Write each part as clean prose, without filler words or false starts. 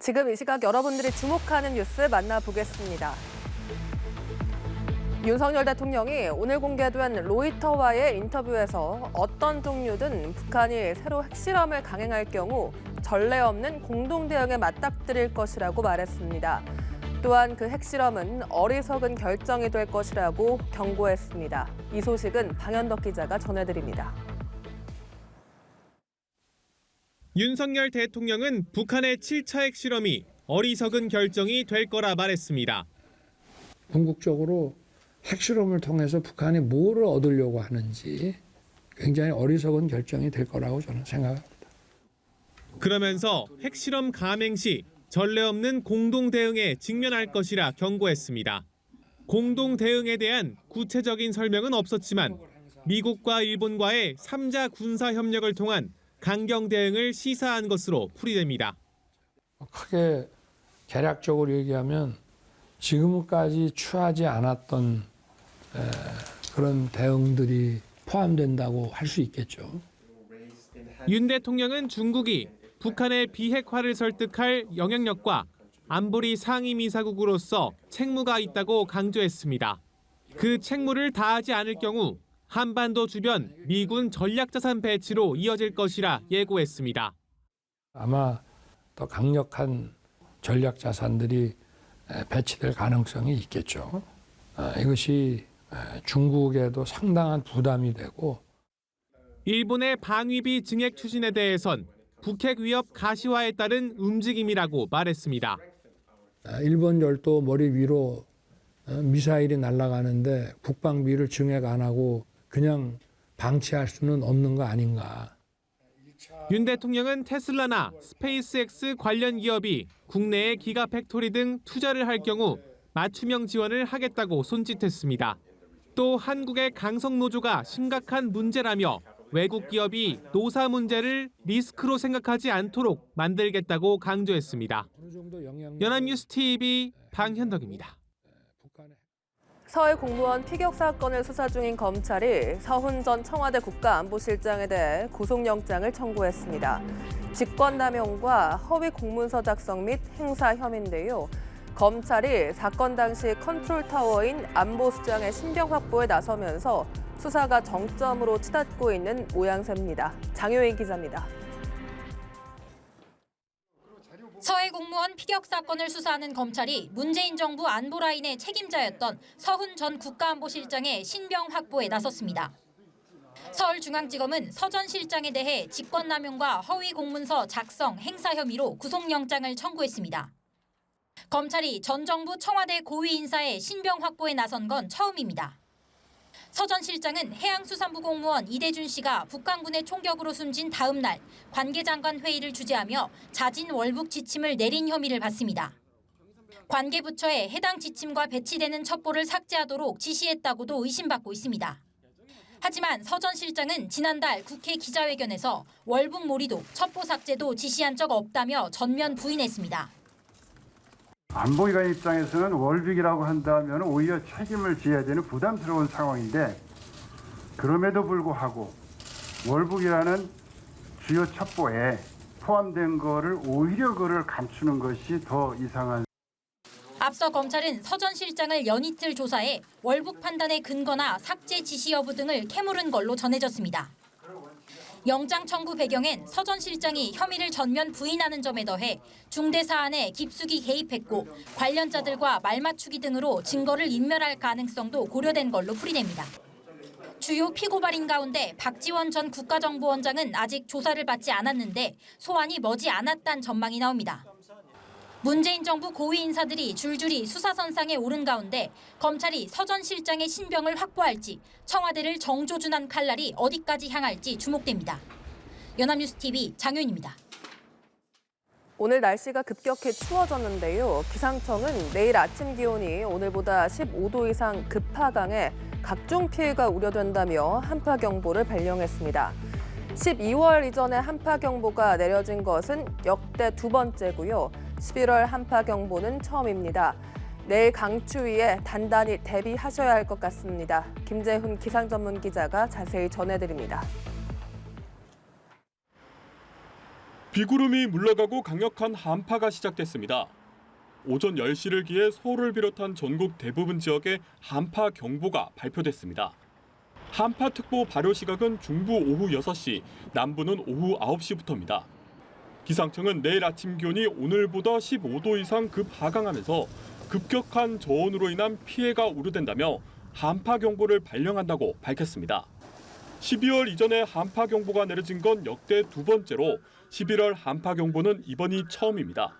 지금 이 시각 여러분들이 주목하는 뉴스 만나보겠습니다. 윤석열 대통령이 오늘 공개된 로이터와의 인터뷰에서 어떤 종류든 북한이 새로 핵실험을 강행할 경우 전례 없는 공동 대응에 맞닥뜨릴 것이라고 말했습니다. 또한 그 핵실험은 어리석은 결정이 될 것이라고 경고했습니다. 이 소식은 방현덕 기자가 전해드립니다. 윤석열 대통령은 북한의 7차 핵실험이 어리석은 결정이 될 거라 말했습니다. 궁극적으로 핵실험을 통해서 북한이 뭘 얻으려고 하는지 굉장히 어리석은 결정이 될 거라고 저는 생각합니다. 그러면서 핵실험 감행 시 전례 없는 공동 대응에 직면할 것이라 경고했습니다. 공동 대응에 대한 구체적인 설명은 없었지만 미국과 일본과의 3자 군사 협력을 통한 강경 대응을 시사한 것으로 풀이됩니다. 크게 개략적으로 얘기하면 지금까지 취하지 않았던 그런 대응들이 포함된다고 할 수 있겠죠. 윤 대통령은 중국이 북한의 비핵화를 설득할 영향력과 안보리 상임이사국으로서 책무가 있다고 강조했습니다. 그 책무를 다하지 않을 경우 한반도 주변 미군 전략자산 배치로 이어질 것이라 예고했습니다. 아마 더 강력한 전략자산들이 배치될 가능성이 있겠죠. 이것이 중국에도 상당한 부담이 되고 일본의 방위비 증액 추진에 대해선 북핵 위협 가시화에 따른 움직임이라고 말했습니다. 일본 열도 머리 위로 미사일이 날아가는데 국방비를 증액 안 하고 그냥 방치할 수는 없는 거 아닌가. 윤 대통령은 테슬라나 스페이스X 관련 기업이 국내의 기가 팩토리 등 투자를 할 경우 맞춤형 지원을 하겠다고 손짓했습니다. 또 한국의 강성 노조가 심각한 문제라며 외국 기업이 노사 문제를 리스크로 생각하지 않도록 만들겠다고 강조했습니다. 연합뉴스 TV 방현덕입니다. 서해 공무원 피격 사건을 수사 중인 검찰이 서훈 전 청와대 국가안보실장에 대해 구속영장을 청구했습니다. 직권남용과 허위 공문서 작성 및 행사 혐의인데요. 검찰이 사건 당시 컨트롤타워인 안보수장의 신병 확보에 나서면서 수사가 정점으로 치닫고 있는 모양새입니다. 장효인 기자입니다. 서해 공무원 피격 사건을 수사하는 검찰이 문재인 정부 안보라인의 책임자였던 서훈 전 국가안보실장의 신병 확보에 나섰습니다. 서울중앙지검은 서 전 실장에 대해 직권남용과 허위 공문서 작성, 행사 혐의로 구속영장을 청구했습니다. 검찰이 전 정부 청와대 고위 인사의 신병 확보에 나선 건 처음입니다. 서 전 실장은 해양수산부 공무원 이대준 씨가 북한군의 총격으로 숨진 다음 날 관계장관 회의를 주재하며 자진 월북 지침을 내린 혐의를 받습니다. 관계부처에 해당 지침과 배치되는 첩보를 삭제하도록 지시했다고도 의심받고 있습니다. 하지만 서 전 실장은 지난달 국회 기자회견에서 월북 몰이도 첩보 삭제도 지시한 적 없다며 전면 부인했습니다. 안보위관 입장에서는 월북이라고 한다면 오히려 책임을 져야 되는 부담스러운 상황인데 그럼에도 불구하고 월북이라는 주요 첩보에 포함된 거를 오히려 그를 감추는 것이 더 이상한. 앞서 검찰은 서 전 실장을 연이틀 조사해 월북 판단의 근거나 삭제 지시 여부 등을 캐물은 걸로 전해졌습니다. 영장 청구 배경엔 서 전 실장이 혐의를 전면 부인하는 점에 더해 중대 사안에 깊숙이 개입했고 관련자들과 말맞추기 등으로 증거를 인멸할 가능성도 고려된 걸로 풀이됩니다. 주요 피고발인 가운데 박지원 전 국가정보원장은 아직 조사를 받지 않았는데 소환이 머지 않았다는 전망이 나옵니다. 문재인 정부 고위 인사들이 줄줄이 수사선상에 오른 가운데 검찰이 서 전 실장의 신병을 확보할지 청와대를 정조준한 칼날이 어디까지 향할지 주목됩니다. 연합뉴스 TV 장효인입니다. 오늘 날씨가 급격히 추워졌는데요. 기상청은 내일 아침 기온이 오늘보다 15도 이상 급하강해 각종 피해가 우려된다며 한파경보를 발령했습니다. 12월 이전에 한파경보가 내려진 것은 역대 두 번째고요. 11월 한파경보는 처음입니다. 내일 강추위에 단단히 대비하셔야 할 것 같습니다. 김재훈 기상전문기자가 자세히 전해드립니다. 비구름이 물러가고 강력한 한파가 시작됐습니다. 오전 10시를 기해 서울을 비롯한 전국 대부분 지역에 한파 경보가 발표됐습니다. 한파특보 발효 시각은 중부 오후 6시, 남부는 오후 9시부터입니다. 기상청은 내일 아침 기온이 오늘보다 15도 이상 급하강하면서 급격한 저온으로 인한 피해가 우려된다며 한파 경보를 발령한다고 밝혔습니다. 12월 이전에 한파 경보가 내려진 건 역대 두 번째로 11월 한파 경보는 이번이 처음입니다.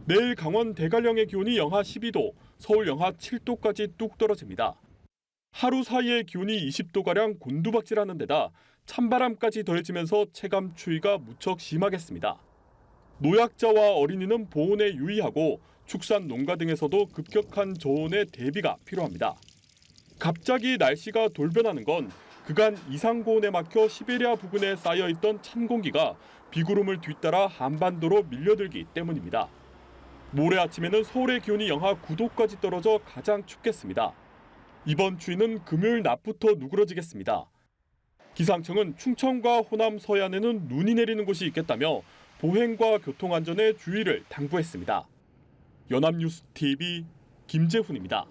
내일 강원 대관령의 기온이 영하 12도, 서울 영하 7도까지 뚝 떨어집니다. 하루 사이에 기온이 20도가량 곤두박질하는 데다 찬바람까지 더해지면서 체감 추위가 무척 심하겠습니다. 노약자와 어린이는 보온에 유의하고 축산 농가 등에서도 급격한 저온에 대비가 필요합니다. 갑자기 날씨가 돌변하는 건 그간 이상고온에 막혀 시베리아 부근에 쌓여있던 찬 공기가 비구름을 뒤따라 한반도로 밀려들기 때문입니다. 모레 아침에는 서울의 기온이 영하 9도까지 떨어져 가장 춥겠습니다. 이번 추위는 금요일 낮부터 누그러지겠습니다. 기상청은 충청과 호남 서해안에는 눈이 내리는 곳이 있겠다며 보행과 교통안전에 주의를 당부했습니다. 연합뉴스TV 김재훈입니다.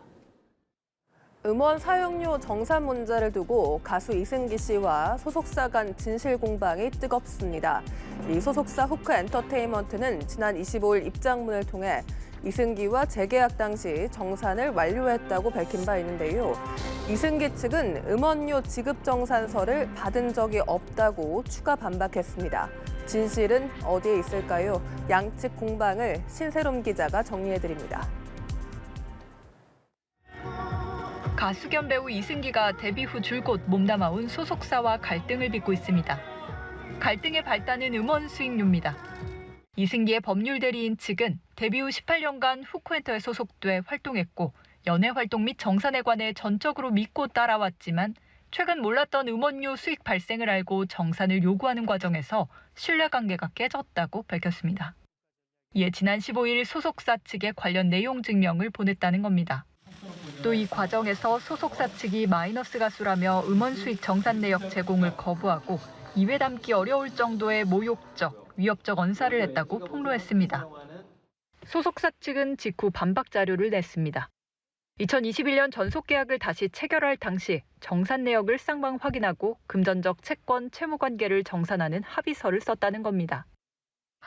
음원 사용료 정산 문제를 두고 가수 이승기 씨와 소속사 간 진실 공방이 뜨겁습니다. 이 소속사 후크 엔터테인먼트는 지난 25일 입장문을 통해 이승기와 재계약 당시 정산을 완료했다고 밝힌 바 있는데요. 이승기 측은 음원료 지급 정산서를 받은 적이 없다고 추가 반박했습니다. 진실은 어디에 있을까요? 양측 공방을 신세롬 기자가 정리해드립니다. 가수 겸 배우 이승기가 데뷔 후 줄곧 몸담아온 소속사와 갈등을 빚고 있습니다. 갈등의 발단은 음원 수익료입니다. 이승기의 법률 대리인 측은 데뷔 후 18년간 후크엔터에 소속돼 활동했고 연예 활동 및 정산에 관해 전적으로 믿고 따라왔지만 최근 몰랐던 음원료 수익 발생을 알고 정산을 요구하는 과정에서 신뢰관계가 깨졌다고 밝혔습니다. 이에 지난 15일 소속사 측에 관련 내용 증명을 보냈다는 겁니다. 또 이 과정에서 소속사 측이 마이너스 가수라며 음원 수익 정산 내역 제공을 거부하고 입에 담기 어려울 정도의 모욕적, 위협적 언사를 했다고 폭로했습니다. 소속사 측은 직후 반박 자료를 냈습니다. 2021년 전속 계약을 다시 체결할 당시 정산 내역을 쌍방 확인하고 금전적 채권, 채무 관계를 정산하는 합의서를 썼다는 겁니다.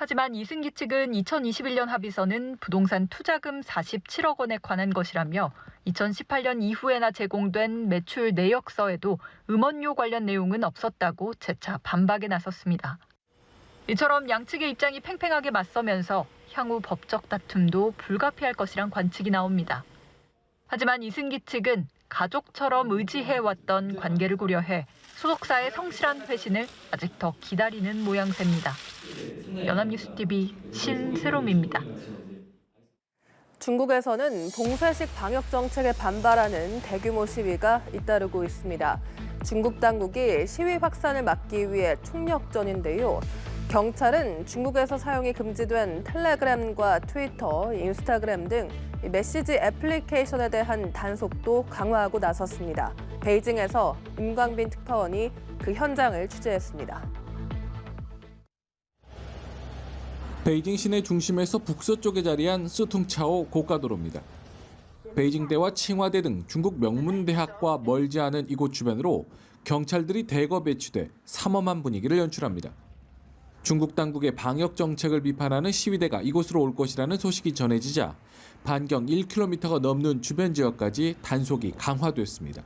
하지만 이승기 측은 2021년 합의서는 부동산 투자금 47억 원에 관한 것이라며 2018년 이후에나 제공된 매출 내역서에도 음원료 관련 내용은 없었다고 재차 반박에 나섰습니다. 이처럼 양측의 입장이 팽팽하게 맞서면서 향후 법적 다툼도 불가피할 것이란 관측이 나옵니다. 하지만 이승기 측은 가족처럼 의지해왔던 관계를 고려해 소속사의 성실한 회신을 아직 더 기다리는 모양새입니다. 연합뉴스TV 신세롬입니다. 중국에서는 봉쇄식 방역 정책에 반발하는 대규모 시위가 잇따르고 있습니다. 중국 당국이 시위 확산을 막기 위해 총력전인데요. 경찰은 중국에서 사용이 금지된 텔레그램과 트위터, 인스타그램 등 메시지 애플리케이션에 대한 단속도 강화하고 나섰습니다. 베이징에서 임광빈 특파원이 그 현장을 취재했습니다. 베이징 시내 중심에서 북서쪽에 자리한 쓰퉁차오 고가도로입니다. 베이징대와 칭화대 등 중국 명문대학과 멀지 않은 이곳 주변으로 경찰들이 대거 배치돼 삼엄한 분위기를 연출합니다. 중국 당국의 방역 정책을 비판하는 시위대가 이곳으로 올 것이라는 소식이 전해지자 반경 1km가 넘는 주변 지역까지 단속이 강화됐습니다.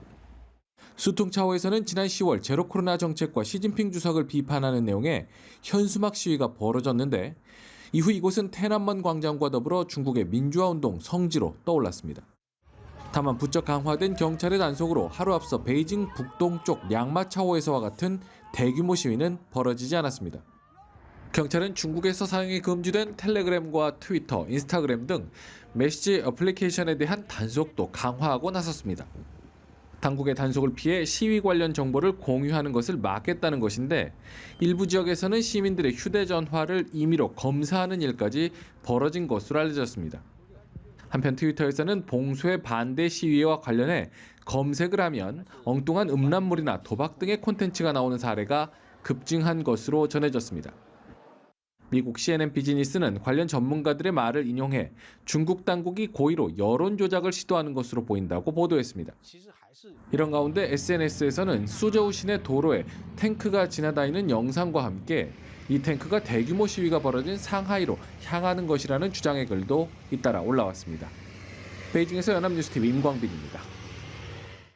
수퉁차오에서는 지난 10월 제로 코로나 정책과 시진핑 주석을 비판하는 내용의 현수막 시위가 벌어졌는데 이후 이곳은天安문 광장과 더불어 중국의 민주화 운동 성지로 떠올랐습니다. 다만 부쩍 강화된 경찰의 단속으로 하루 앞서 베이징 북동쪽 량마차오에서와 같은 대규모 시위는 벌어지지 않았습니다. 경찰은 중국에서 사용이 금지된 텔레그램과 트위터, 인스타그램 등 메시지 애플리케이션에 대한 단속도 강화하고 나섰습니다. 당국의 단속을 피해 시위 관련 정보를 공유하는 것을 막겠다는 것인데 일부 지역에서는 시민들의 휴대전화를 임의로 검사하는 일까지 벌어진 것으로 알려졌습니다. 한편 트위터에서는 봉쇄 반대 시위와 관련해 검색을 하면 엉뚱한 음란물이나 도박 등의 콘텐츠가 나오는 사례가 급증한 것으로 전해졌습니다. 미국 CNN 비즈니스는 관련 전문가들의 말을 인용해 중국 당국이 고의로 여론 조작을 시도하는 것으로 보인다고 보도했습니다. 이런 가운데 SNS에서는 수저우 시내 도로에 탱크가 지나다니는 영상과 함께 이 탱크가 대규모 시위가 벌어진 상하이로 향하는 것이라는 주장의 글도 잇따라 올라왔습니다. 베이징에서 연합뉴스TV 임광빈입니다.